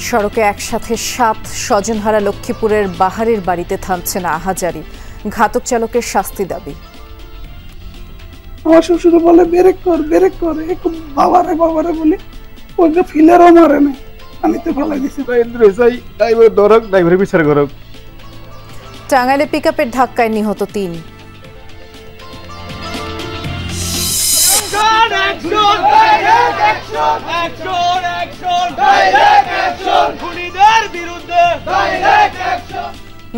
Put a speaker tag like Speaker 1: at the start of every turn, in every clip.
Speaker 1: সড়কে একসাথে 7 স্বজনহারা লক্ষ্মীপুরের বাহারের বাড়িতে থামছে না আহাজারি। ঘাতক চালকের শাস্তি দাবি।
Speaker 2: আমার শ্বশুর বলে ব্রেক কর বাবারে বলে ওকে ফিলারও মারে না, পানিতে ফেলাই দিছে। ড্রাইভার ধরক, ড্রাইভারের বিচার করক।
Speaker 1: টাঙ্গাইলে পিকআপের ধাক্কায় নিহত 3।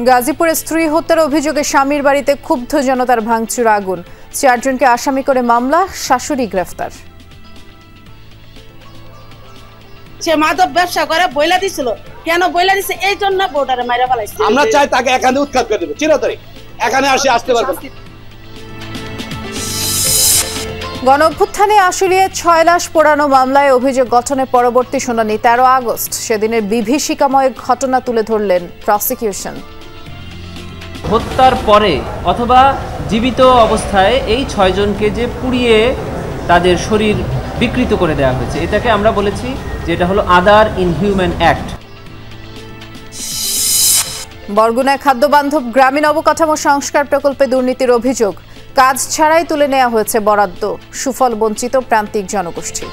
Speaker 1: গাজীপুরে স্ত্রী হত্যার অভিযোগে স্বামীর বাড়িতে ক্ষুব্ধ জনতার ভাঙচুর আগুন। 4 জনকে আসামি করে মামলা, শাশুড়ি গ্রেফতার।
Speaker 3: সে মাদক ব্যবসা করে বইলা দিছিল, কেন বইলা দিছে? এই জন্য বোর্ডারে মাইরা ফেলাইছে।
Speaker 4: আমরা চাই তাকে এখানে উৎখাত করে দেব, চিরতরে এখানে আসতে পারবে না।
Speaker 1: গণঅভ্যুত্থানে আশুলিয়ায় 6 লাশ পোড়ানো মামলায় অভিযোগ গঠনের পরবর্তী শুনানি 13 আগস্ট। সেদিনের বিভীষিকাময় ঘটনা তুলে ধরলেন প্রসিকিউশন।
Speaker 5: হত্যার পরে অথবা জীবিত অবস্থায় এই 6 জনকে যে পুড়িয়ে তাদের শরীর বিকৃত করে দেওয়া হয়েছে, এটাকে আমরা বলেছি যে এটা হলো আদার ইনহিউম্যান অ্যাক্ট।
Speaker 1: বরগুনায় খাদ্যবান্ধব গ্রামীণ অবকাঠামো সংস্কার প্রকল্পে দুর্নীতির অভিযোগ। কাজ ছাড়াই তুলে নেওয়া হয়েছে বরাদ্দ, সুফল বঞ্চিত প্রান্তিক জনগোষ্ঠী।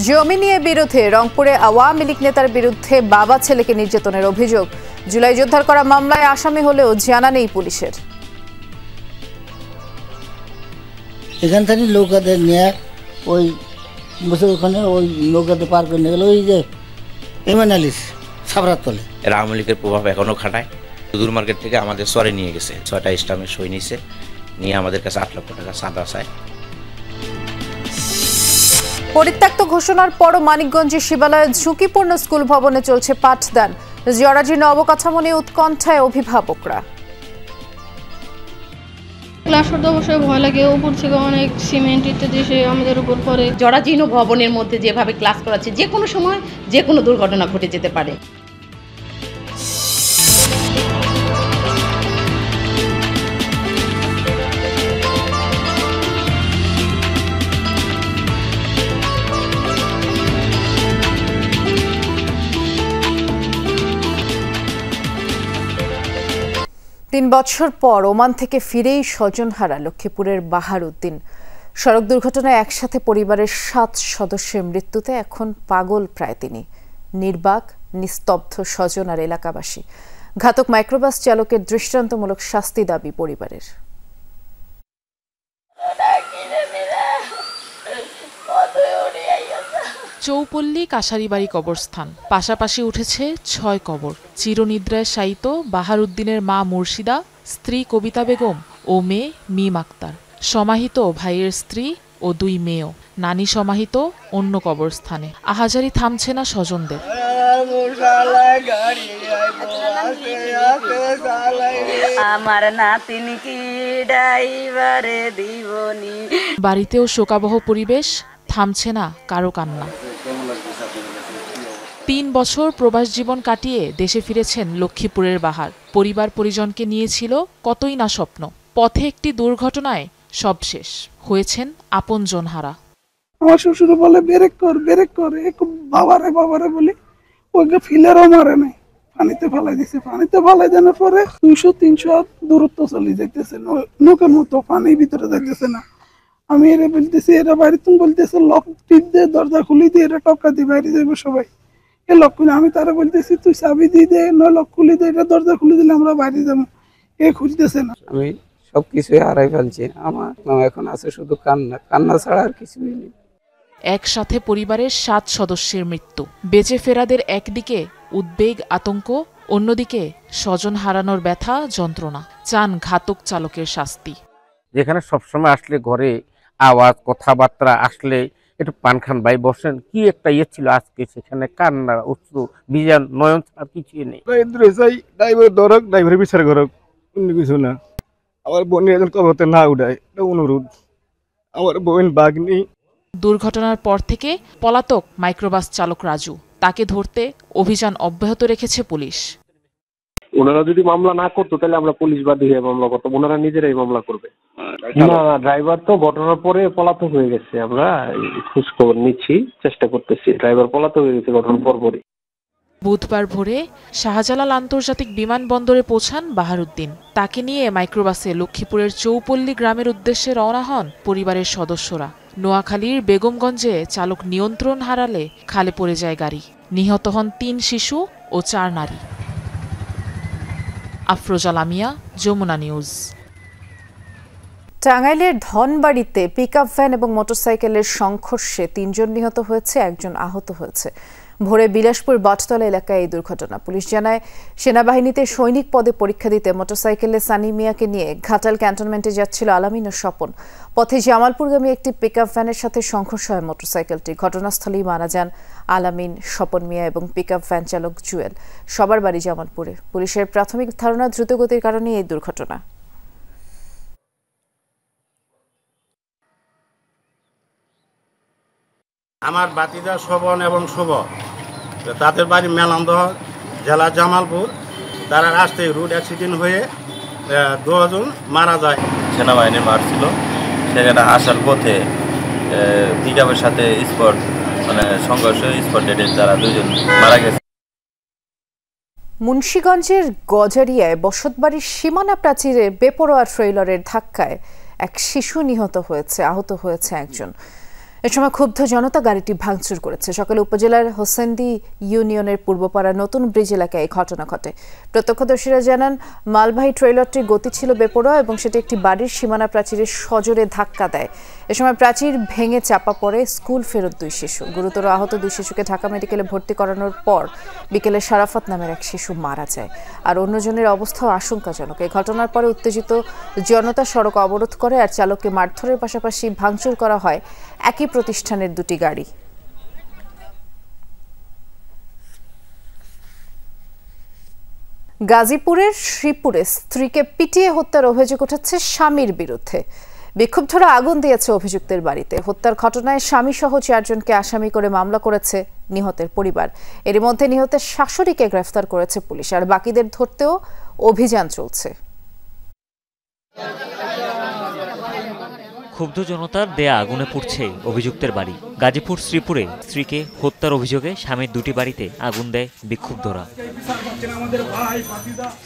Speaker 1: জমি নিয়ে বিরোধে রংপুরে আওয়ামী লীগ নেতার বিরুদ্ধে বাবা ছেলেকে নির্যাতনের অভিযোগ। জুলাই যোদ্ধার করা মামলায় আসামি হলেও জানা নেই পুলিশের।
Speaker 6: এখান থেকে নৌকাদের নিয়ে ওই বসে ওখানে ওই নৌকাতে পার করে নিয়ে গেল ওই যে এমএনআলিস সাবরাত তলে।
Speaker 7: এরা আওয়ামী লীগের প্রভাব এখনও খাটায়। সুদূর মার্কেট থেকে আমাদের সরে নিয়ে গেছে, 6টা স্টাম্পে সই নিয়েছে, নিয়ে আমাদের কাছে 8 লক্ষ টাকা চাঁদা চায়।
Speaker 1: পরিত্যক্ত ঘোষণার পরও মানিকগঞ্জের শিবালয়ে ঝুঁকিপূর্ণ স্কুল ভবনে চলছে পাঠদান। জরাজীর্ণ অবকাঠামো নিয়ে উৎকণ্ঠায় অভিভাবকরা।
Speaker 8: ক্লাস করতে অবশ্যই ভয় লাগে, উপর থেকে অনেক সিমেন্ট ইত্যাদি এসে আমাদের উপর পড়ে।
Speaker 3: জরাজীর্ণ ভবনের মধ্যে যেভাবে ক্লাস করাচ্ছে, যে কোনো সময় যে কোনো দুর্ঘটনা ঘটে যেতে পারে।
Speaker 1: 3 বছর পর ওমান থেকে ফিরেই স্বজনহারা লক্ষ্মীপুরের বাহারউদ্দিন। সড়ক দুর্ঘটনায় একসাথে পরিবারের 7 সদস্যের মৃত্যুতে এখন পাগল প্রায় তিনি। নির্বাক, নিস্তব্ধ স্বজন আর এলাকাবাসী। ঘাতক মাইক্রোবাস চালকের দৃষ্টান্তমূলক শাস্তি দাবি পরিবারের।
Speaker 9: চৌপল্লী কাশারিবাড়ি কবরস্থান, পাশাপাশি উঠেছে 6 কবর। চিরনিদ্রায় শায়িত বাহারউদ্দিনের মা মুর্শিদা, স্ত্রী কবিতা বেগম ও মেয়ে মিম আক্তার, সমাহিত ভাইয়ের স্ত্রী ও 2 মেয়েও। নানি সমাহিত অন্য কবরস্থানে। আহাজারি থামছে না স্বজনদের।
Speaker 3: আমার নাতিনি কি ড্রাইভারে দিবনি।
Speaker 9: বাড়িতেও শোকাবহ পরিবেশ, থামছে না কারো কান্না। 3 বছর প্রবাস জীবন কাটিয়ে দেশে ফিরেছেন লক্ষ্মীপুরের বাহার। পরিবার পরিজনকে নিয়েছিল কতই না স্বপ্ন। পথে একটি দুর্ঘটনায় সব শেষ, হয়েছেন আপনজন হারা।
Speaker 2: আমার শ্বশুর বলে ব্রেক কর বাবারে বলে ওকে ফিলারও মারে নাই, পানিতে ফেলাই দিছে। পানিতে ফেলাই দেওয়ার পরে 200-300 হাত দূরত্ব চলে যাইতেছে, নৌকার মতো পানির ভিতরে যাইতেছে না। আমি এরা বলতেছি, এরা বাইরে তুমি বলতেছে লক টিপ দিয়ে দরজা খুলি দিয়ে এরা টক্কা দিয়ে বাইরে যাবে সবাই। এ লক খুলে আমি তারা বলতেছি তুই চাবি দিয়ে দে, নয় লক খুলি দে, এটা দরজা খুলে দিলে আমরা বাইরে যাবো। এ খুঁজতেছে না।
Speaker 10: আমি সবকিছুই হারাই ফেলছি। আমার এখন আছে শুধু কান্না ছাড়া আর কিছুই নেই।
Speaker 9: একসাথে পরিবারের 7 সদস্যের মৃত্যু। বেঁচে ফেরাদের একদিকে উদ্বেগ, আতঙ্ক, অন্যদিকে স্বজন হারানোর ব্যথা, যন্ত্রণা। চান ঘাতক চালকের শাস্তি।
Speaker 10: যেখানে সবসময় আসলে ঘরে আওয়াজ, কথাবার্তা আসলে একটু পান খান ভাই বসেন, কি একটা ইয়ে ছিল, আজকে সেখানে কান্না, অশ্রু, বিজান, নয়ন আর কিছুই নেই।
Speaker 2: ড্রাইভার ধরক, ড্রাইভারের বিচার করক, অন্য কিছু না। আমার বোনের একজন কবরতে না উঠায়, এটা অনুরোধ। আমার বোন বাঘনি
Speaker 9: দুর্ঘটনার পর থেকে পলাতক মাইক্রোবাস চালক রাজু, তাকে ধরতে অভিযান অব্যাহত রেখেছে পুলিশ।
Speaker 11: ওনারা যদি মামলা না করতো তাহলে আমরা পুলিশ বাদী হয়ে মামলা করতাম, ওনারা নিজেরাই মামলা করবে। না, ড্রাইভার তো ঘটনার পরে পলাতক হয়ে গেছে, আমরা খোঁজ খবর নিচ্ছি, চেষ্টা করতেছি। ড্রাইভার পলাতক হয়ে গেছে ঘটনার পরপরই।
Speaker 9: বুধবার ভোরে শাহজালাল আন্তর্জাতিক বিমানবন্দরে পৌঁছান বাহারুদ্দিন। তাকে নিয়ে মাইক্রোবাসে লক্ষ্মীপুরের চৌপল্লী গ্রামের উদ্দেশ্যে রওনা হন পরিবারের সদস্যরা। নোয়াখালীর বেগমগঞ্জে চালক নিয়ন্ত্রণ হারালে খালে পড়ে যায় গাড়ি। নিহত হন ৩ শিশু ও ৪ নারী। আফরোজা লামিয়া, যমুনা নিউজ।
Speaker 1: টাঙ্গাইলের ধনবাড়িতে পিকআপ ভ্যান এবং মোটরসাইকেলের সংঘর্ষে ৩ জন নিহত হয়েছে, 1 জন আহত হয়েছে। ভোরে বিলাসপুর বটতলা এলাকায় এই দুর্ঘটনা। পুলিশ জানায়, সেনাবাহিনীতে সৈনিক পদে পরীক্ষা দিতে মোটরসাইকেলে সানি মিয়াকে নিয়ে ঘাটাল ক্যান্টনমেন্টে যাচ্ছিল আলামিন ও স্বপন। পথে জামালপুরগামী একটি পিকআপ ভ্যানের সাথে সংঘর্ষ হয় মোটরসাইকেলটি। ঘটনাস্থলেই মারা যান আলামিন, স্বপন মিয়া এবং পিকআপ ভ্যান চালক জুয়েল। সবার বাড়ি জামালপুরে। পুলিশের প্রাথমিক ধারণা দ্রুতগতির কারণে এই দুর্ঘটনা।
Speaker 12: আমার বাতিজা শোভন এবং শুভ, তাদের বাড়ি মেলান্দহ, জেলা জামালপুর। তারা রাস্তায় রোড অ্যাক্সিডেন্ট হয়ে 2 জন মারা যায়।
Speaker 13: সেনাবাহিনী মারছিল, সেখানে আসার পথে পিকআপের সাথে সংঘর্ষ স্পট ডেটে তারা 2 জন মারা গেছে।
Speaker 1: মুন্সিগঞ্জের গজারিয়ায় বসতবাড়ির সীমানা প্রাচীরে বেপরোয়া ট্রেইলারের ধাক্কায় এক শিশু নিহত হয়েছে, আহত হয়েছে 1 জন। এ সময় ক্ষুব্ধ জনতা গাড়িটি ভাঙচুর করেছে। সকালে উপজেলার হোসেন্দি ইউনিয়নের পূর্বপাড়া নতুন ব্রিজ এলাকায় এই ঘটনা ঘটে। প্রত্যক্ষদর্শীরা জানান, মালবাহী ট্রেইলারটির গতি ছিল বেপরোয়া এবং সেটি একটি বাড়ির সীমানা প্রাচীরে সজোরে ধাক্কা দেয়। এ সময় প্রাচীর ভেঙে চাপা পড়ে স্কুল ফেরত 2 শিশু। গুরুতর আহত 2 শিশুকে ঢাকা মেডিকেলে ভর্তি করানোর পর বিকেলে শারাফত নামের এক শিশু মারা যায়, আর অন্যজনের অবস্থাও আশঙ্কাজনক। এই ঘটনার পরে উত্তেজিত জনতা সড়ক অবরোধ করে, আর চালককে মারধরের পাশাপাশি ভাঙচুর করা হয় একই প্রতিষ্ঠানের 2টি গাড়ি। গাজীপুরের শ্রীপুরে স্ত্রীকে পিটিয়ে হত্যার অভিযোগ উঠেছে স্বামীর বিরুদ্ধে। বিক্ষুব্ধরা আগুন দিয়েছে অভিযুক্তের বাড়িতে। হত্যার ঘটনায় স্বামীসহ 4 জনকে আসামি করে মামলা করেছে নিহতের পরিবার। এর মধ্যে নিহতের শাশুড়িকে গ্রেফতার করেছে পুলিশ, আর বাকিদের ধরতেও অভিযান চলছে।
Speaker 14: ক্ষুব্ধ জনতার দেয়া আগুনে পুড়ছে অভিযুক্তের বাড়ি। গাজীপুর শ্রীপুরে স্ত্রীকে হত্যার অভিযোগে স্বামীর 2টি বাড়িতে আগুন দেয় বিক্ষুব্ধরা।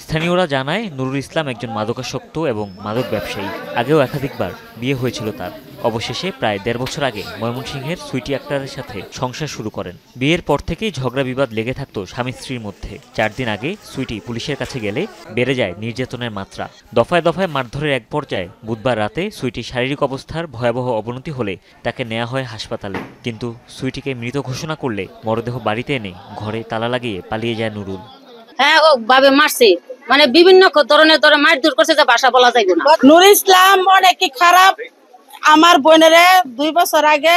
Speaker 14: স্থানীয়রা জানায়, নুরুল ইসলাম একজন মাদকাসক্ত এবং মাদক ব্যবসায়ী। আগেও একাধিকবার বিয়ে হয়েছিল তার। অবশেষে প্রায় 1.5 বছর আগে ময়মনসিংহের সুইটি আক্তারের সাথে সংসার শুরু করেন। বিয়ের পর থেকেই ঝগড়া বিবাদ লেগে থাকতো স্বামী স্ত্রীর মধ্যে। 4 দিন আগে সুইটি পুলিশের কাছে গেলে বেড়ে যায় নির্যাতনের মাত্রা। দফায় দফায় মারধরের এক পর্যায়ে বুধবার রাতে সুইটির শারীরিক অবস্থার ভয়াবহ অবনতি হলে তাকে নেওয়া হয় হাসপাতালে। কিন্তু সুইটিকে মৃত ঘোষণা করলে মরদেহ বাড়িতে এনে ঘরে তালা লাগিয়ে পালিয়ে যায় নুরুল।
Speaker 15: হ্যাঁ, ও ভাবে মারছে, মানে বিভিন্ন ধরনের মারধর করছে, যা ভাষা বলা যায় না।
Speaker 3: নুরুল ইসলাম অনেক খারাপ। আমার বোনেরে 2 বছর আগে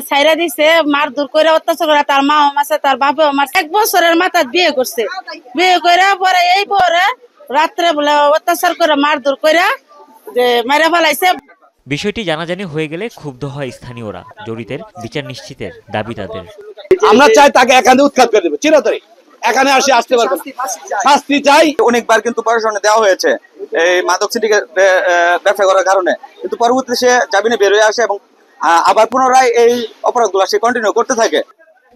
Speaker 3: ছাইরা দিছে, মারধর করে অত্যাচার করে। তার মা মারছে, তার বাবা মারছে। 1 বছরের মাথায় বিয়ে করছে। বিয়ে করে পরে এই পরে রাত্রে বলে অত্যাচার করে মারধর করে মারা ফেলাইছে।
Speaker 14: বিষয়টি জানাজানি হয়ে গেলে ক্ষুব্ধ হয় স্থানীয়রা। জড়িতের বিচার নিশ্চিতের দাবি তাদের।
Speaker 4: আমরা চাই তাকে এখানে উৎখাত করে দেবে, চিরতরে এখানে আসতে পারবে, শাস্তি চাই।
Speaker 16: অনেকবার কিন্তু প্রশাসনে দেওয়া হয়েছে এই মাদক সিন্ডিকেট ব্যবসা করার কারণে, কিন্তু পরবর্তীতে সে জামিনে বের হয়ে আসে এবং আবার পুনরায় এই অপরাধগুলো সে কন্টিনিউ করতে থাকে।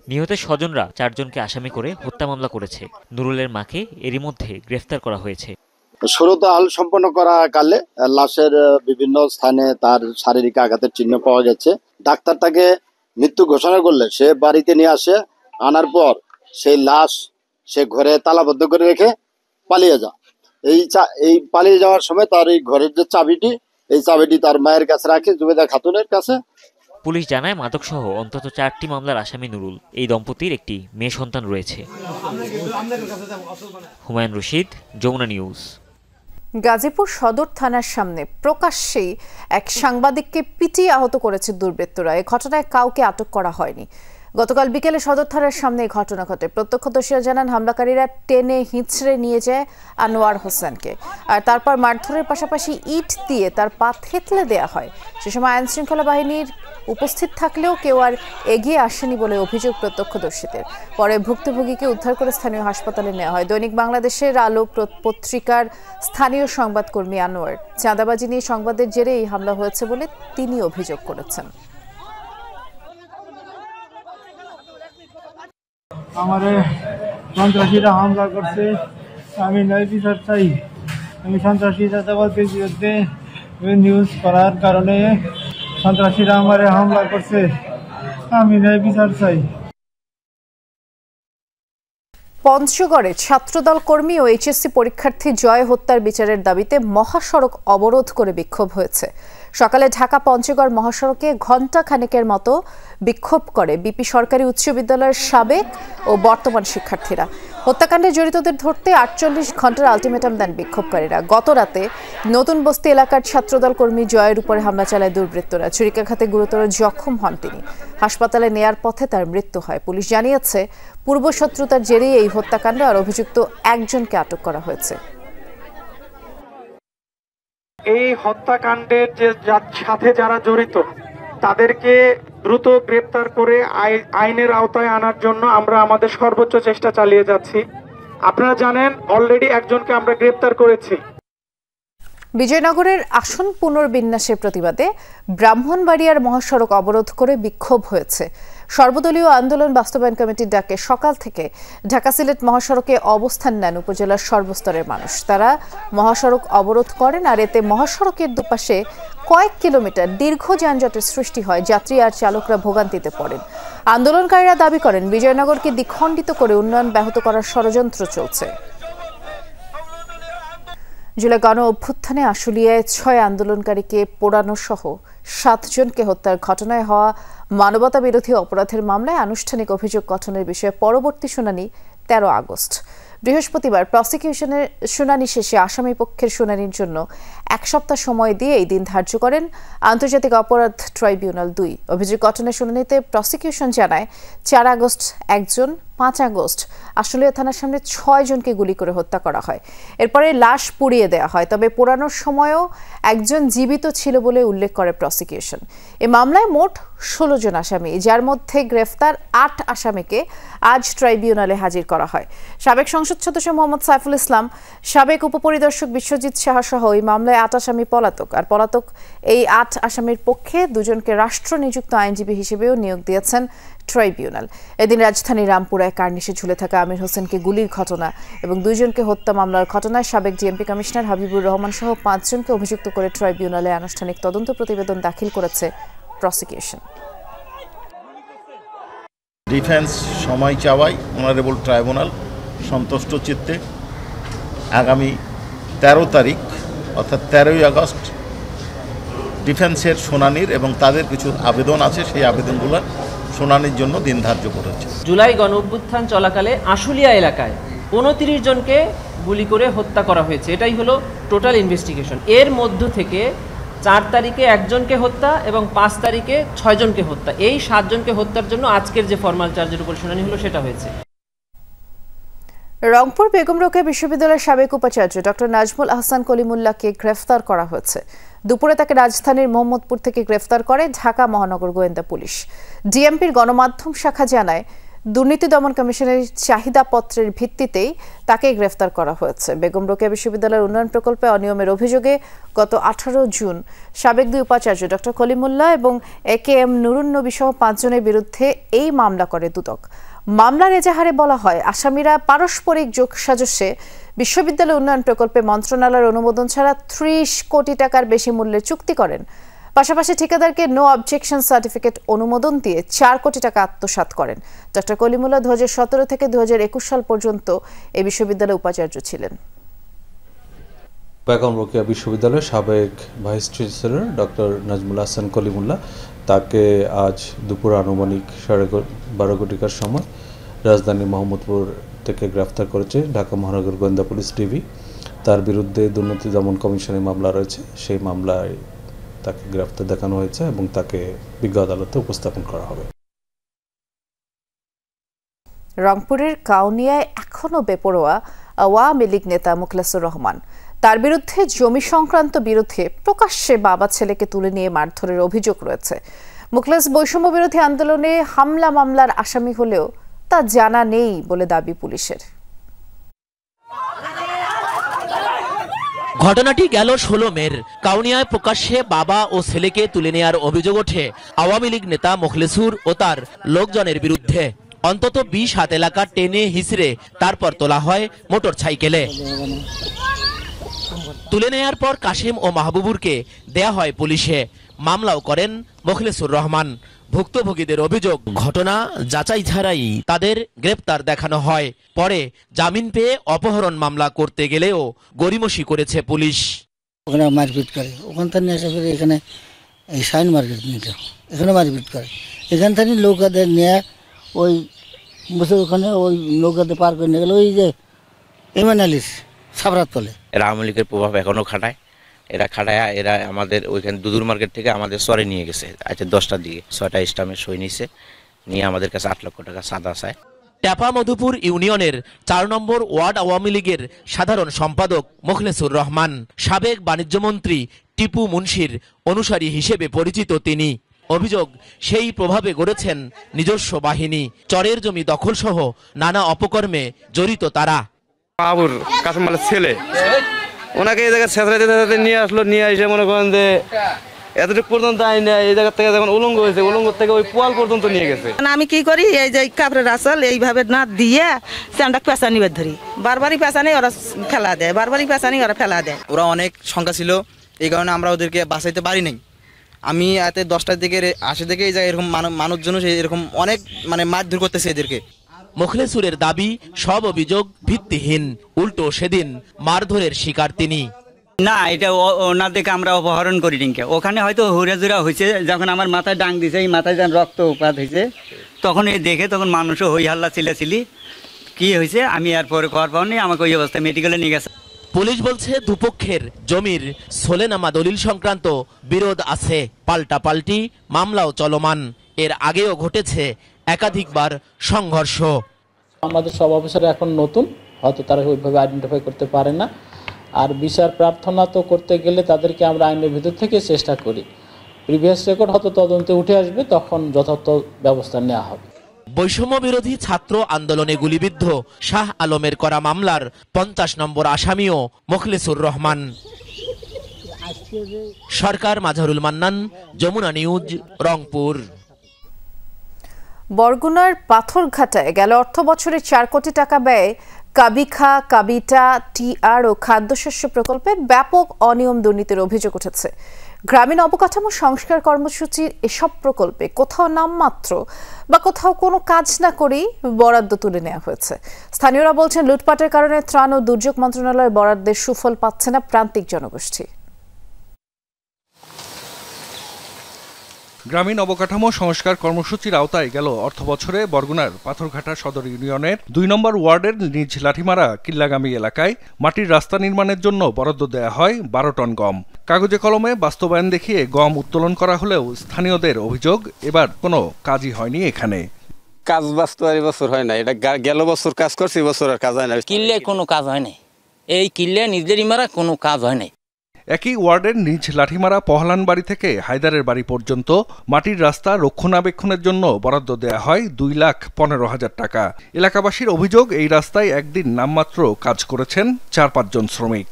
Speaker 14: নিহতের স্বজনরা 4 জনকে আসামি করে হত্যা মামলা করেছে। নুরুলের মাকে এরই মধ্যে গ্রেফতার করা হয়েছে।
Speaker 17: সুরতাল সম্পন্ন করা কালে লাশের বিভিন্ন স্থানে তার শারীরিক আঘাতের চিহ্ন পাওয়া গেছে। ডাক্তার তাকে মৃত্যু ঘোষণা করলে সে বাড়িতে নিয়ে আসে। আনার পর সেই লাশ সে ঘরে তালাবদ্ধ করে রেখে পালিয়ে যায়। এই পালিয়ে যাওয়ার সময় তার এই ঘরের যে চাবিটি, এই চাবিটি তার মায়ের কাছে রাখে, জুবেদা খাতুনের কাছে।
Speaker 14: পুলিশ জানায়, মাদকসহ অন্তত 4টি মামলার আসামি নুরুল। এই দম্পতির একটি মেয়ে সন্তান রয়েছে। হুমায়ুন রশিদ, যমুনা নিউজ।
Speaker 1: গাজীপুর সদর থানার সামনে প্রকাশ্যেই এক সাংবাদিককে পিটিয়ে আহত করেছে দুর্বৃত্তরা। এই ঘটনায় কাউকে আটক করা হয়নি। গতকাল বিকেলে সদর থানার সামনে এই ঘটনা ঘটে। প্রত্যক্ষদর্শীরা জানান, হামলাকারীরা টেনে হিঁচড়ে নিয়ে যায় আনোয়ার হোসেনকে, আর তারপর মারধরের পাশাপাশি ইট দিয়ে তার পা থেতলে দেওয়া হয়। সে সময় আইনশৃঙ্খলা বাহিনীর উপস্থিত থাকলেও কেউ আর এগিয়ে আসেনি বলে অভিযোগ প্রত্যক্ষদর্শীদের। পরে ভুক্তভোগীকে উদ্ধার করে স্থানীয় হাসপাতালে নেওয়া হয়। দৈনিক বাংলাদেশের আলো পত্রিকার স্থানীয় সংবাদকর্মী আনোয়ার চাঁদাবাজি নিয়ে সংবাদের জেরে এই হামলা হয়েছে বলে তিনি অভিযোগ করেছেন।
Speaker 18: আমারে সন্ত্রাসীরা হামলা করছে, আমি ন্যায় বিচার চাই। আমি সন্ত্রাসী চাঁদাবাজের বিরুদ্ধে নিউজ করার কারণে সন্ত্রাসীরা আমারে হামলা করছে, আমি ন্যায় বিচার চাই।
Speaker 1: পঞ্চগড়ে ছাত্রদল কর্মী ও এইচএসসি পরীক্ষার্থী জয় হত্যার বিচারের দাবিতে মহাসড়ক অবরোধ করে বিক্ষোভ হয়েছে। সকালে ঢাকা পঞ্চগড় মহাসড়কে ঘণ্টা খানেকের মতো বিক্ষোভ করে বিপি সরকারি উচ্চ বিদ্যালয়ের সাবেক ও বর্তমান শিক্ষার্থীরা। হত্যাকাণ্ডে জড়িতদের ধরতে 48 ঘণ্টার আলটিমেটাম দেন বিক্ষোভকারীরা। গতরাতে নতুন বস্তি এলাকার ছাত্রদল কর্মী জয়ের উপরে হামলা চালায় দুর্বৃত্তরা। ছুরিকাঘাতে গুরুতর জখম হন তিনি। হাসপাতালে নেয়ার পথে তার মৃত্যু হয়। পুলিশ জানিয়েছে পূর্বশত্রুতার জেরেই এই হত্যাকাণ্ড আর অভিযুক্ত একজনকে আটক করা হয়েছে।
Speaker 18: এই হত্যাকাণ্ডের সাথে যারা জড়িত তাদেরকে দ্রুত গ্রেপ্তার করে আইনের আওতায় আনার জন্য আমরা আমাদের সর্বোচ্চ চেষ্টা চালিয়ে যাচ্ছি। আপনারা জানেন অলরেডি একজনকে আমরা গ্রেপ্তার করেছি।
Speaker 1: বিজয়নগরের আসন পুনর্বিন্যাসের প্রতিবাদে ব্রাহ্মণবাড়িয়ার মহাসড়ক অবরোধ করে বিক্ষোভ হয়েছে। সর্বদলীয় আন্দোলন বাস্তবায়ন কমিটির ডাকে সকাল থেকে ঢাকা সিলেট মহাসড়কে অবস্থান নেন উপজেলার সর্বস্তরের মানুষ। তারা মহাসড়ক অবরোধ করেন আর এতে মহাসড়কের দুপাশে কয়েক কিলোমিটার দীর্ঘ যানজটের সৃষ্টি হয়। যাত্রী আর চালকরা ভোগান্তিতে পড়েন। আন্দোলনকারীরা দাবি করেন বিজয়নগরকে দ্বিখণ্ডিত করে উন্নয়ন ব্যাহত করার ষড়যন্ত্র চলছে। জুলাই গণ অভ্যুত্থানে আশুলিয়ায় 6 আন্দোলনকারীকে পোড়ানো সহ 7 জনকে হত্যার ঘটনায় হওয়া মানবতা বিরোধী অপরাধের মামলায় আনুষ্ঠানিক অভিযোগ গঠনের বিষয়ে পরবর্তী শুনানি 13 আগস্ট। বৃহস্পতিবার প্রসিকিউশনের শুনানি শেষে আসামি পক্ষের শুনানির জন্য 1 সপ্তাহ সময় দিয়ে এই দিন ধার্য করেন আন্তর্জাতিক অপরাধ ট্রাইব্যুনাল 2। অভিযোগ গঠনের শুনানিতে প্রসিকিউশন জানায় 4 আগস্ট একজন, 5 আগস্ট আশুলিয়া থানার সামনে 6 জনকে গুলি করে হত্যা করা হয়। এরপরে লাশ পুড়িয়ে দেওয়া হয়। তবে পোড়ানোর সময়ও একজন জীবিত ছিল বলে উল্লেখ করে প্রসিকিউশন। এ মামলায় মোট 16 জন আসামি, যার মধ্যে গ্রেফতার 8 আসামিকে আজ ট্রাইব্যুনালে হাজির করা হয়। সাবেক সংসদ সদস্য মোহাম্মদ সাইফুল ইসলাম, সাবেক উপপরিদর্শক বিশ্বজিৎ সাহা সহ এই মামলায় 8 আসামি পলাতক। আর পলাতক এই 8 আসামির পক্ষে 2 জনকে রাষ্ট্র নিযুক্ত আইনজীবী হিসেবেও নিয়োগ দিয়েছেন ট্রাইব্যুনাল। এদিন রাজধানীর রামপুরায় কার্নিশে ঝুলে থাকা আমির হোসেনকে গুলির ঘটনা এবং 2 জনকে হত্যা মামলার ঘটনায় সাবেক ডিএমপি কমিশনার হাবিবুর রহমান সহ 5 জনকে অভিযুক্ত করে ট্রাইব্যুনালে আনুষ্ঠানিক তদন্ত প্রতিবেদন দাখিল করেছে প্রসিকিউশন।
Speaker 19: ডিফেন্স সময় চাওয়ায় অনারেবল ট্রাইব্যুনাল সন্তুষ্ট চিত্তে আগামী 13 তারিখ অর্থাৎ 13ই আগস্ট ডিফেন্সের শুনানির এবং তাদের কিছু আবেদন আছে সেই আবেদনগুলো শুনানির জন্য দিন ধার্য করেছে।
Speaker 5: জুলাই গণ অভ্যুত্থান চলাকালে আশুলিয়া এলাকায় 29 জনকে গুলি করে হত্যা করা হয়েছে। এটাই হলো টোটাল ইনভেস্টিগেশন। এর মধ্য থেকে 4 তারিখে একজনকে হত্যা এবং 5 তারিখে 6 জনকে হত্যা। এই 7 জনকে হত্যার জন্য আজকের যে ফরমাল চার্জের উপর শুনানি হলো সেটা হয়েছে।
Speaker 1: রংপুর বেগম রোকেয়া বিশ্ববিদ্যালয়ের সাবেক উপাচার্য ডক্টর নাজমুল আহসান কলিমুল্লাহকে গ্রেফতার করা হয়েছে। দুপুরে তাকে রাজধানীর মোহাম্মদপুর থেকে গ্রেফতার করে ঢাকা মহানগর গোয়েন্দা পুলিশ। ডিএমপির গণমাধ্যম শাখা জানায় দুর্নীতি দমন কমিশনের চাহিদাপত্রের ভিত্তিতেই তাকে গ্রেফতার করা হয়েছে। বেগম রোকেয়া বিশ্ববিদ্যালয়ের উন্নয়ন প্রকল্পে অনিয়মের অভিযোগে গত 18 জুন সাবেক 2 উপাচার্য ডক্টর কলিমুল্লাহ এবং AKM নুরুন নবী সহ 5 জনের বিরুদ্ধে এই মামলা করে দুদক। মামলার এজাহারে বলা হয় আসামিরা পারস্পরিক যোগসাজশে বিশ্ববিদ্যালয় উন্নয়ন প্রকল্পে মন্ত্রণালয়ের অনুমোদন ছাড়া 30 কোটি টাকার বেশি মূল্যের চুক্তি করেন। পাশাপাশি ঠিকাদারকে নো অবজেকশন সার্টিফিকেট অনুমোদন দিয়ে 4 কোটি টাকা আত্মসাৎ করেন। ডক্টর কলিমুল্লাহ 2017 থেকে 2021 সাল পর্যন্ত এই বিশ্ববিদ্যালয়ের উপাচার্য ছিলেন।
Speaker 20: বেগম রোকেয়া বিশ্ববিদ্যালয়ের সাবেক vice chancellor doctor Nazmul Ahsan Kalimullah তাকে আজ দুপুর আনুমানিক 12:30 ঘটিকার সময় রাজধানী মোহাম্মদপুর থেকে গ্রেফতার করেছে ঢাকা মহানগর গোয়েন্দা পুলিশ ডিবি। তার বিরুদ্ধে দুর্নীতি দমন কমিশনের মামলা রয়েছে, সেই মামলায় তাকে গ্রেফতার দেখানো হয়েছে এবং তাকে বিজ্ঞ আদালতে উপস্থাপন করা হবে।
Speaker 1: রংপুরের কাউনিয়ায় এখনও বেপরোয়া আওয়ামী লীগ নেতা মুখলেসুর রহমান। তার বিরুদ্ধে জমি সংক্রান্ত বিরোধে প্রকাশ্যে বাবা ছেলেকে তুলে নিয়ে মারধরের অভিযোগ রয়েছে। মুখলেস বৈষম্য বিরোধী আন্দোলনে হামলা মামলার আসামি হলেও তা জানা নেই বলে দাবি পুলিশের।
Speaker 21: ঘটনাটি গেল 16 মের। কাউনিয়ায় প্রকাশ্যে বাবা ও ছেলেকে তুলে নেওয়ার অভিযোগ ওঠে আওয়ামী লীগ নেতা মুখলেসুর ও তার লোকজনের বিরুদ্ধে। অন্তত 20 হাত এলাকা টেনে হিসড়ে তারপর তোলা হয় মোটর সাইকেলে। তুলে নেয়ার পর কাশিম ও মাহবুবুরকে দেয়া হয় পুলিশে। মামলাও করেন মুখলেসুর রহমান। ভুক্তভোগীদের অভিযোগ, ঘটনা যাচাই ছাড়াই তাদের গ্রেপ্তার দেখানো হয়। পরে জামিন পেয়ে অপহরণ মামলা করতে গেলেও গড়িমসি করেছে পুলিশ।
Speaker 6: ওখানে মারপিট করে, ওখান থেকে এসে করে এখানে এই সাইন মার্কেট নিতে এখানে মারপিট করে। এখান থেকে নৌকাদের নিয়ে ওই বসে ওখানে ওই নৌকাতে পার করে নিয়ে গেল ওই যে এমএনএলিস সাবরাত তলে।
Speaker 7: এরা আওয়ামী লীগের প্রভাব এখনো খাটায়। এরা আমাদের ওইখানে দুদুর মার্কেট থেকে আমাদের সরে নিয়ে গেছে। আচ্ছা 10টার দিকে 6টা স্টামে সই নিছে, নিয়ে আমাদের কাছে 8 লক্ষ টাকা চাঁদা চায়।
Speaker 21: ট্যাপা মধুপুর ইউনিয়নের 4 নম্বর ওয়ার্ড আওয়ামী লীগের সাধারণ সম্পাদক মুখলেসুর রহমান। সাবেক বাণিজ্যমন্ত্রী টিপু মুন্সির অনুসারী হিসেবে পরিচিত তিনি। অভিযোগ, সেই প্রভাবে গড়েছেন নিজস্ব বাহিনী। চরের জমি দখল সহ নানা অপকর্মে জড়িত তারা।
Speaker 22: বাবুর কাসমালের ছেলে ওনাকে এই জায়গায় ছেঁচড়াইতে নিয়ে আসলো, নিয়ে এসে মনে করেন যে এতটুকু পর্যন্ত আইনে এই জায়গা থেকে যখন উলঙ্গ হয়েছে, উলঙ্গ থেকে ওই পোয়াল পর্যন্ত নিয়ে গেছে।
Speaker 23: আমি কি করি, এই যে কাপড়ের আসল এইভাবে না দিয়ে স্যান্ডাক পেঁচা নিবে ধরি, বারবারই পেঁচা নেই ওরা ফেলা দেয়, বারবারই পেঁচা নেই ওরা ফেলা দেয়।
Speaker 24: ওরা অনেক সংখ্যা ছিল, এই কারণে আমরা ওদেরকে বাঁচাইতে পারি নাই। আমি এতে 10টার দিকে আসে দেখে এই জায়গায় এরকম মানুষজন এরকম অনেক মারধর করতেছে এদেরকে।
Speaker 21: মুখলেসুরের দাবি, সব অভিযোগ ভিত্তিহীন। উল্টো সেদিন মারধরের শিকার তিনি।
Speaker 25: না, এটা ওনার দেখে আমরা অপহরণ করি নিকে। ওখানে হয়তো হুড়াজুরা হয়েছে, যখন আমার মাথায় ডাং দিছে, এই মাথায় যখন রক্তপাত হয়েছে, তখন এই দেখে তখন মানুষও হই হাল্লা চিল্লাচিল্লি কি হয়েছে আমি আর পরে খবর পাওনি, আমাকে ওই অবস্থায় মেডিকেলে নিয়ে গেছে।
Speaker 21: পুলিশ বলছে দুপক্ষের জমির সোলেনামা দলিল সংক্রান্ত বিরোধ আছে, পাল্টাপাল্টি মামলাও চলমান। এর আগেও ঘটেছে একাধিকবার সংঘর্ষ।
Speaker 26: আমাদের সব অফিসার এখন নতুন, হয়তো তারা ওইভাবে আইডেন্টিফাই করতে পারে না। আর বিচার প্রার্থনা তো করতে গেলে তাদেরকে আমরা আইনের ভিতর থেকে চেষ্টা করি। প্রিভিয়াস রেকর্ড হয়তো তদন্তে উঠে আসবে, তখন যথাযথ ব্যবস্থা নেওয়া হবে।
Speaker 21: বৈষম্য বিরোধী ছাত্র আন্দোলনে গুলিবিদ্ধ শাহ আলমের করা মামলার 50 নম্বর আসামিও মুখলেসুর রহমান। সরকার, মাঝারুল মান্নান, যমুনা নিউজ, রংপুর।
Speaker 1: বরগুনার পাথরঘাটায় গেল অর্থ বছরে 4 কোটি টাকা ব্যয়ে কাবিখা, কাবিটা, টিআর ও খাদ্যশস্য প্রকল্পে ব্যাপক অনিয়ম দুর্নীতির অভিযোগ উঠেছে। গ্রামীণ অবকাঠামো সংস্কার কর্মসূচির এসব প্রকল্পে কোথাও নামমাত্র বা কোথাও কোনো কাজ না করেই বরাদ্দ তুলে নেওয়া হয়েছে। স্থানীয়রা বলছেন, লুটপাটের কারণে ত্রাণ ও দুর্যোগ মন্ত্রণালয়ের বরাদ্দের সুফল পাচ্ছে না প্রান্তিক জনগোষ্ঠী।
Speaker 27: গ্রামীণ অবকাঠামো সংস্কার কর্মসূচির আওতায় গেল অর্থবছরে বরগুনার পাথরঘাটা সদর ইউনিয়নের 2 নম্বর ওয়ার্ডের নিজ লাঠিমারা কিল্লাগামী এলাকায় মাটির রাস্তা নির্মাণের জন্য বরাদ্দ দেয়া হয় 12 টন গম। কাগজে কলমে বাস্তবায়ন দেখিয়ে গম উত্তোলন করা হলেও স্থানীয়দের অভিযোগ, এবার কোনো কাজই হয়নি এখানে।
Speaker 28: কাজ বাস্তব বছর হয় না, এটা গেল বছর কাজ করছে, বছর আর কাজ হয় না।
Speaker 29: কিল্লে কোনো কাজ হয় নাই, এই কিল্লে নিজেরই মারা কোনো কাজ হয় নাই।
Speaker 27: একই ওয়ার্ডের নিজ লাঠিমারা পহলান বাড়ি থেকে হায়দারের বাড়ি পর্যন্ত মাটির রাস্তা রক্ষণাবেক্ষণের জন্য বরাদ্দ দেয়া হয় 2,15,000 টাকা। এলাকাবাসীর অভিযোগ, এই রাস্তায় একদিন নামমাত্র কাজ করেছেন 4-5 জন শ্রমিক।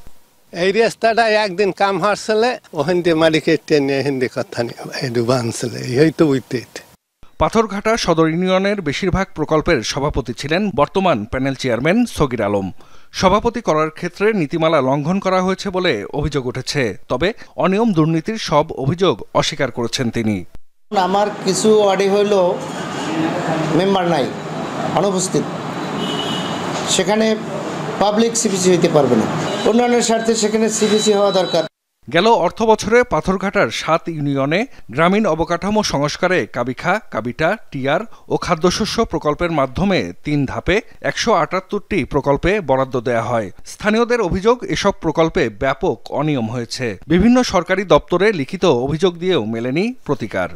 Speaker 30: এই রাস্তাটা একদিন কাম হারছিলে, ওখান দিয়ে মাটি কেটে নিয়ে হিন্দি কথা নিয়ে বানছিলে, এই তো বুঝতে।
Speaker 27: পাথরঘাটা সদর ইউনিয়নের বেশিরভাগ প্রকল্পের সভাপতি ছিলেন বর্তমান প্যানেল চেয়ারম্যান সগির আলম। সভাপতি করার ক্ষেত্রে নীতিমালা লঙ্ঘন করা হয়েছে বলে অভিযোগ উঠেছে, তবে অনিয়ম দুর্নীতির সব অভিযোগ অস্বীকার করেছেন তিনি।
Speaker 31: আমার কিছু ওয়ার্ডে হইল মেম্বার নাই, অনুপস্থিত, সেখানে পাবলিক সিপিসি হইতে পারবে না, উন্নয়নের স্বার্থে সেখানে সিপিসি হওয়া দরকার।
Speaker 27: গেল অর্থ বছরে পাথরঘাটার 7 ইউনিয়নে গ্রামীণ অবকাঠামো সংস্কারে কাবিখা, কাবিটা, টিআর ও খাদ্যশস্য প্রকল্পের মাধ্যমে 3 ধাপে 178টি প্রকল্পে বরাদ্দ দেয়া হয়। স্থানীয়দের অভিযোগ, এসব প্রকল্পে ব্যাপক অনিয়ম হয়েছে। বিভিন্ন সরকারি দপ্তরে লিখিত অভিযোগ দিয়েও মেলেনি প্রতিকার।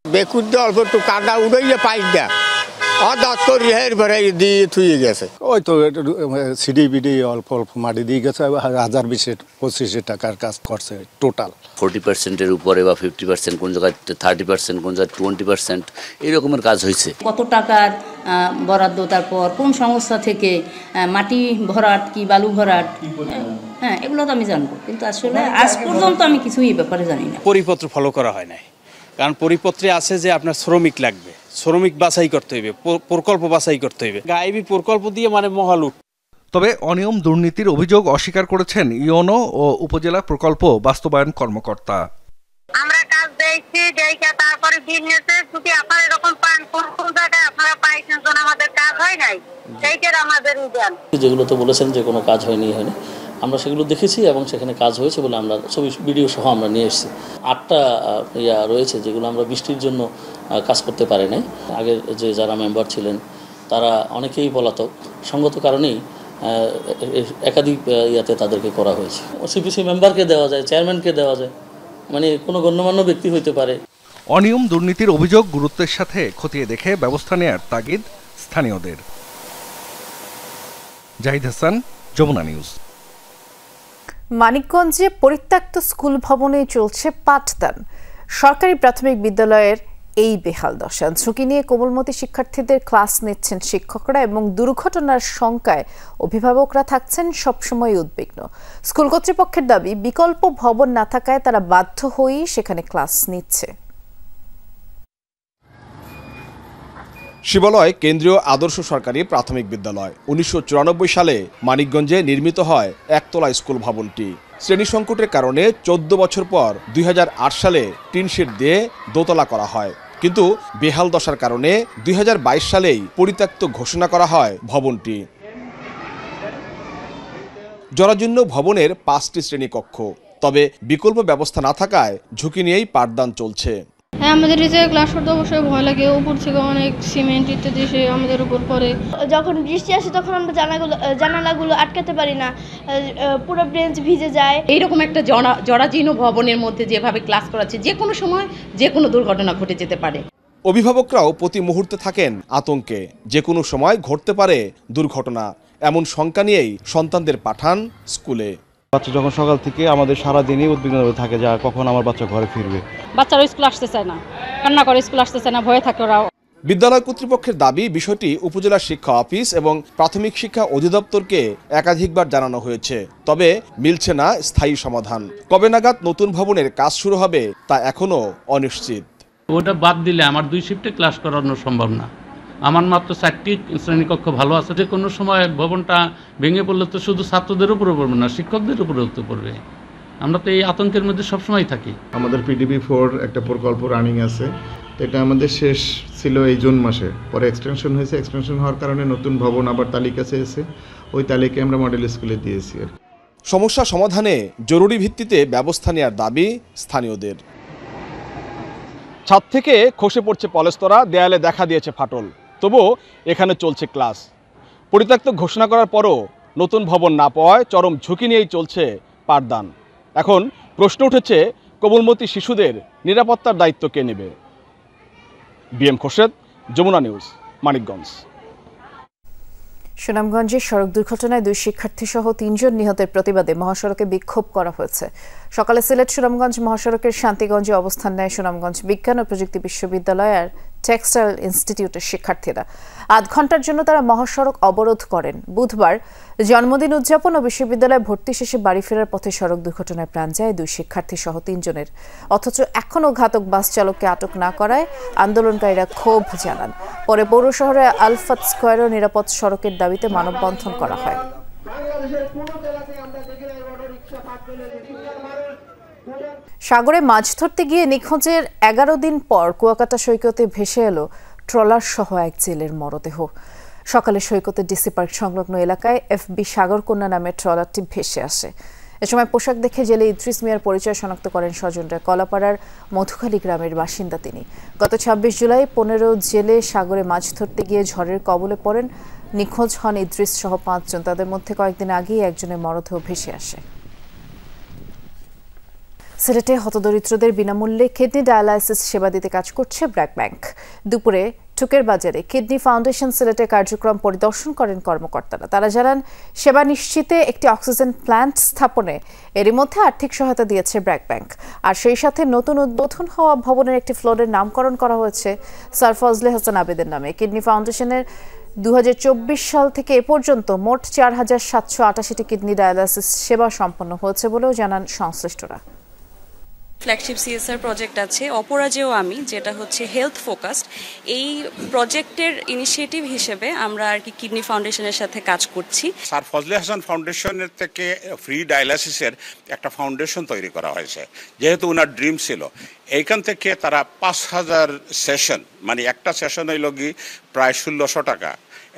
Speaker 30: বেকুদ্দে অল্প একটু কাদা উড়াইলে পাইক দেয়, দাঁত করে বেড়াই দিয়ে থুয়ে গেছে ওই তো সিডি বিডি অল্প অল্প মাটি দিয়ে গেছে 1020-25 টাকার কাজ করছে টোটাল
Speaker 2: 40%-এর উপরে বা 50%, কোন জায়গায় 30%, কোন জায়গায় 20%, এরকমের কাজ হয়েছে।
Speaker 3: কত টাকার বরাদ্দ, তারপর কোন সংস্থা থেকে মাটি ভরাট কি বালু ভরাট, হ্যাঁ এগুলো তো আমি জানবো, কিন্তু আসলে আজ পর্যন্ত আমি কিছুই এই ব্যাপারে জানি না।
Speaker 4: পরিপত্র ফলো করা হয় নাই, কারণ পরিপত্রে আছে যে আপনার শ্রমিক লাগবে, শ্রমিক বাছাই করতে হইবে, প্রকল্প বাছাই করতে হইবে। গাইবি প্রকল্প দিয়ে মানে মহালুট।
Speaker 27: তবে অনিয়ম দুর্নীতির অভিযোগ অস্বীকার করেছেন ইউনো ও উপজেলা প্রকল্প বাস্তবায়ন কর্মকর্তা।
Speaker 8: আমরা কাজ দেখছি তারপরে বিল নিয়েছে, যদি আপনারা এরকম পান কোন জায়গায় আপনারা পাইছেন, আমাদের কাজ হয় নাই, সেইটার আমাদের উদান।
Speaker 9: যেগুলো তো বলেছেন যে কোনো কাজ হয়নি, আমরা সেগুলো দেখেছি এবং সেখানে কাজ হয়েছে বলে আমরা ছবি ভিডিও সহ আমরা নিয়ে এসেছি। 8টা রয়েছে যেগুলো আমরা বৃষ্টির জন্য কাজ করতে পারি নাই। আগের যে যারা মেম্বার ছিলেন তারা অনেকেই পলাতক, সঙ্গত কারণেই একাধিক তাদেরকে করা হয়েছে। সিপিসি মেম্বারকে দেওয়া যায়, চেয়ারম্যানকে দেওয়া যায়, মানে কোনো গণ্যমান্য ব্যক্তি হইতে পারে।
Speaker 27: অনিয়ম দুর্নীতির অভিযোগ গুরুত্বের সাথে খতিয়ে দেখে ব্যবস্থা নেয়ার তাগিদ স্থানীয়দের। জাহিদ হাসান, যমুনা নিউজ।
Speaker 1: মানিকগঞ্জে পরিত্যক্ত স্কুল ভবনে চলছে পাঠদান। সরকারি প্রাথমিক বিদ্যালয়ের এই বেহাল দশা, ঝুঁকি নিয়ে কোমলমতি শিক্ষার্থীদের ক্লাস নিচ্ছেন শিক্ষকরা এবং দুর্ঘটনার শঙ্কায় অভিভাবকরা থাকছেন সবসময় উদ্বিগ্ন। স্কুল কর্তৃপক্ষের দাবি, বিকল্প ভবন না থাকায় তারা বাধ্য হয়েই সেখানে ক্লাস নিচ্ছে।
Speaker 10: শিবালয় কেন্দ্রীয় আদর্শ সরকারি প্রাথমিক বিদ্যালয় 1994 সালে মানিকগঞ্জে নির্মিত হয় একতলা স্কুল ভবনটি। শ্রেণী সংকটের কারণে 14 বছর পর 2008 সালে টিনশিট দিয়ে দোতলা করা হয়, কিন্তু বেহাল দশার কারণে 2022 সালেই পরিত্যক্ত ঘোষণা করা হয় ভবনটি। জরাজীর্ণ ভবনের 5টি শ্রেণীকক্ষ, তবে বিকল্প ব্যবস্থা না থাকায় ঝুঁকি নিয়েই পাঠদান চলছে।
Speaker 11: হ্যাঁ, আমাদের এই যে ক্লাস করতে অবশ্যই ভয় লাগে, উপর থেকে অনেক সিমেন্ট ইত্যাদি এসে আমাদের উপর পড়ে।
Speaker 12: যখন বৃষ্টি আসে তখন আমরা জানালাগুলো আটকাতে পারি না, পুরো বেঞ্চ ভিজে যায়।
Speaker 13: এইরকম একটা জরাজীর্ণ ভবনের মধ্যে যেভাবে ক্লাস করাচ্ছে, যে কোনো সময় যে কোনো দুর্ঘটনা ঘটে যেতে পারে।
Speaker 10: অভিভাবকরাও প্রতি মুহূর্তে থাকেন আতঙ্কে, যে কোনো সময় ঘটতে পারে দুর্ঘটনা, এমন শঙ্কা নিয়েই সন্তানদের পাঠান স্কুলে।
Speaker 15: বাচ্চা যখন সকাল থেকে আমাদের সারাদিনই উদ্বিগ্ন থাকে যে কখন আমার বাচ্চা ঘরে ফিরবে।
Speaker 11: বাচ্চারা স্কুল আসতে চায় না, কান্না করে স্কুল আসতে চায় না, ভয়ে থাকে ওরা।
Speaker 10: বিদ্যালয় কর্তৃপক্ষের দাবি, বিষয়টি উপজেলা শিক্ষা অফিস এবং প্রাথমিক শিক্ষা অধিদপ্তরকে একাধিকবার জানানো হয়েছে, তবে মিলছে না স্থায়ী সমাধান। কবে নাগাদ নতুন ভবনের কাজ শুরু হবে তা এখনো অনিশ্চিত।
Speaker 16: ওটা বাদ দিলে আমার 2 শিফটে ক্লাস করানো সম্ভব না। আমার মাত্র 4টি শ্রেণীকক্ষ ভালো আছে, যে কোনো সময় ভবনটা ভেঙে পড়লে তো শুধু ছাত্রদের উপরে পড়বে না, শিক্ষকদের উপরেও তো পড়বে। আমরা তো এই আতঙ্কের মধ্যে সবসময় থাকি।
Speaker 19: আমাদের PDP-4 একটা প্রকল্প রানিং আছে, এটা আমাদের শেষ ছিল এই জুন মাসে, পরে এক্সটেনশন হয়েছে। এক্সটেনশন হওয়ার কারণে নতুন ভবন আবার তালিকা চেয়েছে, ওই তালিকায় আমরা মডেল স্কুলে দিয়েছি।
Speaker 10: সমস্যা সমাধানে জরুরি ভিত্তিতে ব্যবস্থা নেওয়ার দাবি স্থানীয়দের। ছাদ থেকে খসে পড়ছে পলেস্তরা, দেয়ালে দেখা দিয়েছে ফাটল, তবুও এখানে চলছে ক্লাস। পরিত্যক্ত ঘোষণা করার পরও নতুন ভবন না পাওয়ায় চরম ঝুঁকি নিয়েই চলছে পাঠদান। এখন প্রশ্ন উঠেছে, কোমলমতি শিশুদের নিরাপত্তার দায়িত্ব কে নেবে? BM Khorshed, Jamuna news, Manikganj.
Speaker 1: সুনামগঞ্জে সড়ক দুর্ঘটনায় 2 শিক্ষার্থী সহ 3 জন নিহতের প্রতিবাদে মহাসড়কে বিক্ষোভ করা হয়েছে। সকালে সিলেট সুনামগঞ্জ মহাসড়কের শান্তিগঞ্জে অবস্থান নেয় সুনামগঞ্জ বিজ্ঞান ও প্রযুক্তি বিশ্ববিদ্যালয় আর টেক্সটাইল ইনস্টিটিউটের শিক্ষার্থীরা। আধ ঘন্টার জন্য তারা মহাসড়ক অবরোধ করেন। বুধবার জন্মদিন উদযাপন ও বিশ্ববিদ্যালয়ে ভর্তি শেষে বাড়ি ফেরার পথে সড়ক দুর্ঘটনায় প্রাণ যায় 2 শিক্ষার্থী সহ 3 জনের। অথচ এখনও ঘাতক বাস চালককে আটক না করায় আন্দোলনকারীরা ক্ষোভ জানান। পরে পৌর শহরে আলফাত স্কয়ারেও নিরাপদ সড়কের দাবিতে মানববন্ধন করা হয়। সাগরে মাছ ধরতে গিয়ে নিখোঁজের 11 দিন পর কুয়াকাটা সৈকতে ভেসে এলো ট্রলার সহ এক জেলের মরদেহ। সকালে সৈকতের ডিসি পার্ক সংলগ্ন এলাকায় FB সাগরকন্যা নামের ট্রলারটি ভেসে আসে। এ সময় পোশাক দেখে জেলে ইদ্রিস মিয়ার পরিচয় শনাক্ত করেন স্বজনরা। কলাপাড়ার মধুখালী গ্রামের বাসিন্দা তিনি। গত 26 জুলাই 15 জেলে সাগরে মাছ ধরতে গিয়ে ঝড়ের কবলে পড়েন। নিখোঁজ হন ইদ্রিস সহ 5 জন। তাদের মধ্যে কয়েকদিন আগেই একজনের মরদেহ ভেসে আসে। সিলেটে হতদরিদ্রদের বিনামূল্যে কিডনি ডায়ালাইসিস সেবা দিতে কাজ করছে ব্র্যাক ব্যাংক। দুপুরে টুকের বাজারে কিডনি ফাউন্ডেশন সিলেটের কার্যক্রম পরিদর্শন করেন কর্মকর্তারা। তারা জানান সেবা নিশ্চিতে একটি অক্সিজেন প্ল্যান্ট স্থাপনে এরই মধ্যে আর্থিক সহায়তা দিয়েছে ব্র্যাক ব্যাংক। আর সেই সাথে নতুন উদ্বোধন হওয়া ভবনের একটি ফ্লোরের নামকরণ করা হয়েছে স্যার ফজলে হাসান আবেদের নামে। কিডনি ফাউন্ডেশনের 2024 সাল থেকে এ পর্যন্ত মোট 4788টি কিডনি ডায়ালাইসিস সেবা সম্পন্ন হয়েছে বলেও জানান সংশ্লিষ্টরা।
Speaker 5: ফ্ল্যাগশিপ সিএসআর প্রজেক্ট আছে অপরাজেয় আমি, যেটা হচ্ছে হেলথ ফোকাসড। এই প্রজেক্টের ইনিশিয়েটিভ হিসেবে আমরা আর কি কিডনি ফাউন্ডেশনের সাথে কাজ করছি।
Speaker 6: স্যার ফজলে হাসান ফাউন্ডেশনের থেকে ফ্রি ডায়ালাইসিসের একটা ফাউন্ডেশন তৈরি করা হয়েছে, যেহেতু ওনার ড্রিম ছিল। এইখান থেকে তারা 5000 সেশন, মানে একটা সেশন হইল গিয়ে প্রায় 1600 টাকা,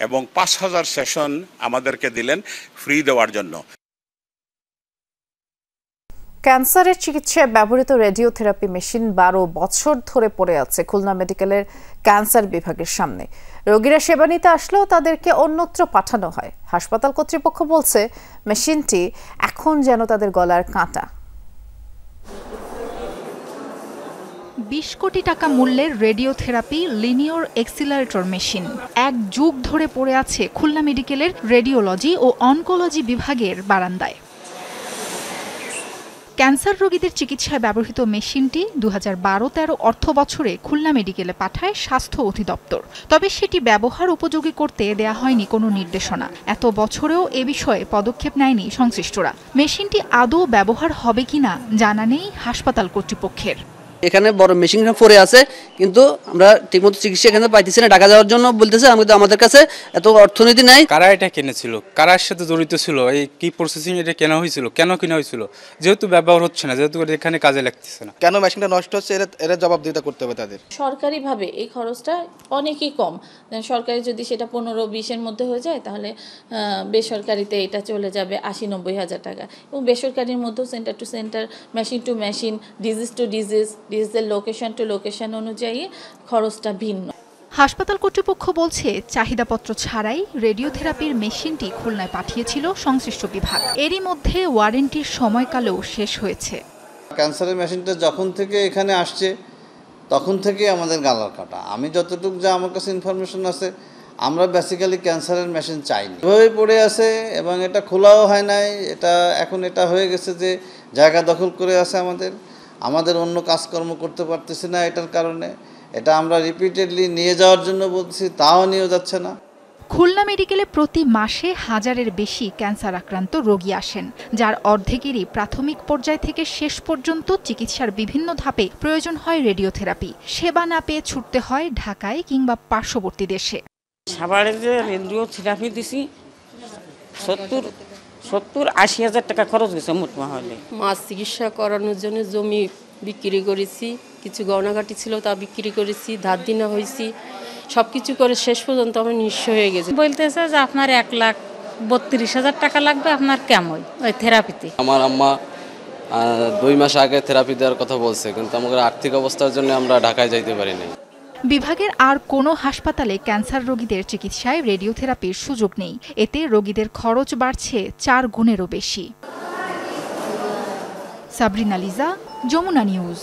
Speaker 6: এবং 5000 সেশন আমাদেরকে দিলেন ফ্রি দেওয়ার জন্য।
Speaker 1: ক্যান্সারের চিকিৎসায় ব্যবহৃত রেডিওথেরাপি মেশিন 12 বছর ধরে পড়ে আছে খুলনা মেডিকেলের ক্যান্সার বিভাগের সামনে। রোগীরা সেবা নিতে আসলেও তাদেরকে অন্যত্র পাঠানো হয়। হাসপাতাল কর্তৃপক্ষ বলছে মেশিনটি এখন যেন তাদের গলার কাঁটা।
Speaker 7: 20 কোটি টাকা মূল্যের রেডিওথেরাপি লিনিয়র এক্সিলারেটর মেশিন 1 যুগ ধরে পড়ে আছে খুলনা মেডিকেলের রেডিওলজি ও অনকোলজি বিভাগের বারান্দায়। ক্যান্সার রোগীদের চিকিৎসায় ব্যবহৃত মেশিনটি 2012-13 অর্থ বছরে খুলনা মেডিকেলে পাঠায় স্বাস্থ্য অধিদপ্তর। তবে সেটি ব্যবহার উপযোগী করতে দেয়া হয়নি কোনো নির্দেশনা। এত বছরেও এ বিষয়ে পদক্ষেপ নেয়নি সংশ্লিষ্টরা। মেশিনটি আদৌ ব্যবহার হবে কিনা জানা নেই হাসপাতাল কর্তৃপক্ষের।
Speaker 14: এখানে বড় মেশিন পড়ে আছে, কিন্তু আমরা ঠিকমতো চিকিৎসা এখানে পাইতেছি না। টাকা দেওয়ার জন্য বলতেছে, কিন্তু আমাদের কাছে এত অর্থনীতি নাই।
Speaker 28: কারা এটা কিনেছিল, কারার সাথে জড়িত ছিল, এই কি প্রসেসিং এটা কেনা হয়েছিল, কেন কেনা হয়েছিল, যেহেতু ব্যবহার হচ্ছে না, যেহেতু এখানে কাজে লাগতেছে না,
Speaker 15: কেন মেশিনটা নষ্ট হচ্ছে, এরা জবাবদিহিতা করতে হবে তাদের।
Speaker 17: সরকারিভাবে এই খরচটা অনেকই কম। সরকারি যদি সেটা 15-20-এর মধ্যে হয়ে যায়, তাহলে বেসরকারিতে এটা চলে যাবে 80-90 হাজার টাকা। এবং বেসরকারির মধ্যেও centre to centre, machine to machine, disease to ডিজিজের লোকেশন টু লোকেশন অনুযায়ী খরচটা ভিন্ন।
Speaker 7: হাসপাতাল কর্তৃপক্ষ বলছে চাহিদাপত্র ছাড়াই রেডিওথেরাপির মেশিনটি খুলনায় পাঠিয়েছিল সংশ্লিষ্ট বিভাগ। এরই মধ্যে ওয়ারেন্টির সময়কালেও শেষ হয়েছে।
Speaker 18: ক্যান্সারের মেশিনটা যখন থেকে এখানে আসছে তখন থেকে আমাদের গালার কাটা। আমি যতটুকু যা আমার কাছে ইনফরমেশন আছে, আমরা বেসিক্যালি ক্যান্সারের মেশিন চাইনি, এভাবেই পড়ে আছে এবং এটা খোলাও হয় নাই। এখন এটা হয়ে গেছে যে জায়গা দখল করে আছে আমাদের অন্য কাজকর্ম করতে পারতেছি না। এটার কারণে এটা আমরা রিপিটেডলি নিয়ে যাওয়ার জন্য বলছি, তাও নিয়ে যাচ্ছে না।
Speaker 7: খুলনা মেডিকেলে প্রতি মাসে 1000-এর বেশি ক্যান্সার আক্রান্ত রোগী আসেন, যার অর্ধেকেরই প্রাথমিক পর্যায় থেকে শেষ পর্যন্ত চিকিৎসার বিভিন্ন ধাপে প্রয়োজন হয় রেডিওথেরাপি। সেবা না পেয়ে ছুটতে হয় ঢাকায় কিংবা পার্শ্ববর্তী দেশে।
Speaker 20: সাভারে যে রেডিওথেরাপি দিছি 70-80 হাজার টাকা খরচ গেছে মোট মহলে।
Speaker 22: মাছ চিকিৎসা করানোর জন্য জমি বিক্রি করেছি, কিছু গয়নাগাটি ছিল তা বিক্রি করেছি, ধার দিনা হয়েছি, সব কিছু করে শেষ পর্যন্ত আমরা নিঃস্ব হয়ে গেছি।
Speaker 23: বলতেছে যে আপনার 1,32,000 টাকা লাগবে আপনার কেমন ওই থেরাপিতে।
Speaker 28: আমার আম্মা 2 মাস আগে থেরাপি দেওয়ার কথা বলছে, কিন্তু আমাদের আর্থিক অবস্থার জন্য আমরা ঢাকায় যাইতে পারি নাই।
Speaker 7: বিভাগের আর কোনো হাসপাতালে ক্যান্সার রোগীদের চিকিৎসায় রেডিওথেরাপির সুযোগ নেই। এতে রোগীদের খরচ বাড়ছে 4 গুণেরও বেশি। সাবরিনা লিজা, যমুনা নিউজ।